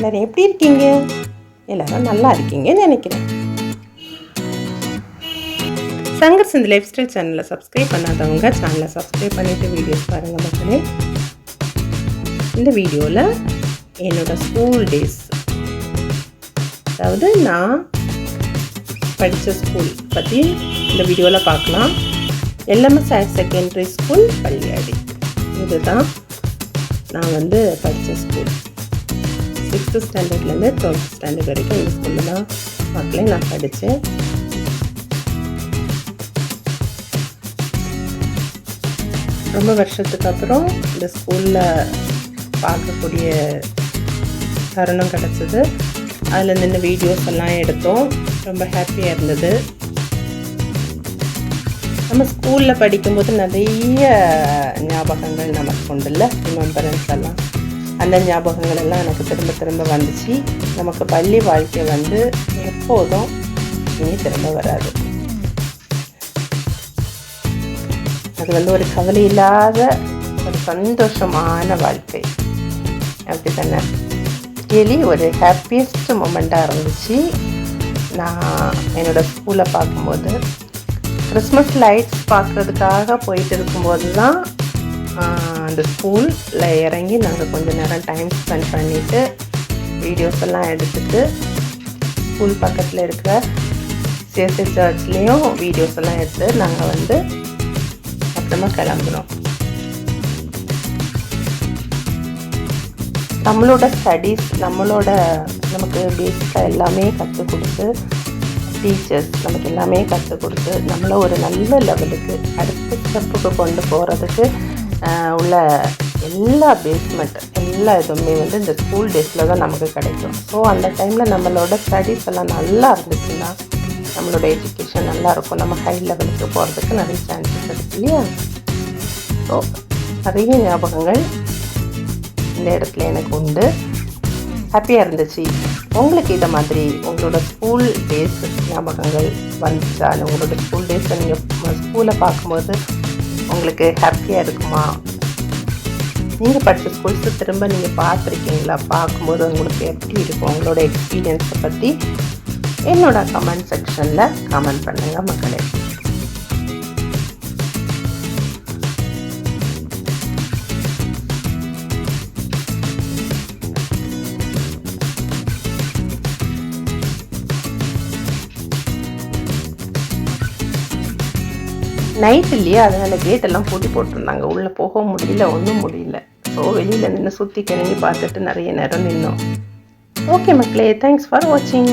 எல்லாரும் எப்படி இருக்கீங்க? எல்லாரும் நல்லா இருக்கீங்கன்னு நினைக்கிறேன். சங்கர் சிந்த் லைஃப் ஸ்டைல் சேனலை சப்ஸ்கிரைப் பண்ணாதவங்க சேனலை சப்ஸ்கிரைப் பண்ணிவிட்டு வீடியோஸ் பாருங்கள் மக்களே. இந்த வீடியோவில் என்னோடய ஸ்கூல் டேஸ், அதாவது நான் படித்த ஸ்கூல் பற்றி இந்த வீடியோவில் பார்க்கலாம். LMS higher secondary school Palliyadi. இதுதான் நான் படித்த ஸ்கூல். 6th ஸ்டாண்டர்ட்லேருந்து 12th ஸ்டாண்டர்ட் வரைக்கும் இந்த ஸ்கூலில் தான் மக்களே நான் படித்தேன். ரொம்ப வருஷத்துக்கு அப்புறம் இந்த ஸ்கூலில் பார்க்கக்கூடிய தருணம் கிடச்சிது. அதில் நின்று வீடியோஸ் எல்லாம் எடுத்தோம். ரொம்ப ஹாப்பியாக இருந்தது. நம்ம ஸ்கூலில் படிக்கும்போது நிறைய ஞாபகங்கள் நமக்கு உண்டுல்ல, ரிமெம்பரன்ஸ் எல்லாம். அந்த ஞாபகங்கள் எல்லாம் எனக்கு திரும்ப திரும்ப வந்துச்சு. நமக்கு பள்ளி வாழ்க்கை எப்போதும் இனி திரும்ப வராது. அது ஒரு கவலை இல்லாத ஒரு சந்தோஷமான வாழ்க்கை, அப்படி தானே? ரியலி ஒரு ஹாப்பியஸ்ட் மூமெண்ட்டாக இருந்துச்சு. நான் என்னோடய ஸ்கூலை பார்க்கும்போது கிறிஸ்மஸ் லைட்ஸ் பார்க்குறதுக்காக போயிட்டு இருக்கும்போது தான் அந்த ஸ்கூலில் இறங்கி நாங்கள் கொஞ்சம் நேரம் டைம் ஸ்பெண்ட் பண்ணிவிட்டு வீடியோஸ் எல்லாம் எடுத்துகிட்டு ஸ்கூல் பக்கத்தில் இருக்கிற சிஎஸ்ஐ சர்ச்லேயும் வீடியோஸ் எல்லாம் எடுத்து நாங்கள் அப்புறமா கிளம்புறோம். நம்மளோட ஸ்டடீஸ் நமக்கு பேசிக்காக எல்லாமே கற்றுக் கொடுத்து, டீச்சர்ஸ் நமக்கு எல்லாமே கற்றுக் கொடுத்து நம்மளை ஒரு நல்ல லெவலுக்கு அடுத்த ஸ்டெப்புக்கு கொண்டு போகிறதுக்கு உள்ள எல்லா பேஸ்மெண்ட் எல்லா இதுவுமே இந்த ஸ்கூல் டேஸில் தான் நமக்கு கிடைக்கும். ஸோ அந்த டைமில் நம்மளோட ஸ்டடீஸ் எல்லாம் நல்லா இருந்துச்சுன்னா நம்மளோட எஜுகேஷன் நல்லாயிருக்கும். நம்ம ஹை லெவலுக்கு போகிறதுக்கு நிறைய சான்சஸ் இருக்குது இல்லையா? ஸோ நிறைய ஞாபகங்கள் இந்த இடத்துல எனக்கு உண்டு. ஹாப்பியாக இருந்துச்சு. உங்களுக்கு இதை மாதிரி உங்களோட ஸ்கூல் டேஸ் ஞாபகங்கள் வந்துச்சா? உங்களோட ஸ்கூல் டேஸை நீங்கள் ஸ்கூலை பார்க்கும்போது உங்களுக்கு ஹாப்பியாக இருக்குமா? நீங்கள் படித்த ஸ்கூல்ஸை திரும்ப நீங்கள் பார்த்துருக்கீங்களா? பார்க்கும்போது உங்களுக்கு எப்படி இருக்கும்? உங்களோட எக்ஸ்பீரியன்ஸை பற்றி என்னோட கமெண்ட் செக்ஷனில் கமெண்ட் பண்ணுங்கள் மக்களே. நைட் இல்லையா, அதனால் கேட்டெல்லாம் பூட்டி போட்டிருந்தாங்க. உள்ளே போக முடியல, ஒன்றும் முடியல. ஸோ வெளியில் நின்று சுற்றி கிளம்பி பார்த்துட்டு நிறைய நேரம் நின்னோம். ஓகே மக்களே, தேங்க்ஸ் ஃபார் வாட்சிங்.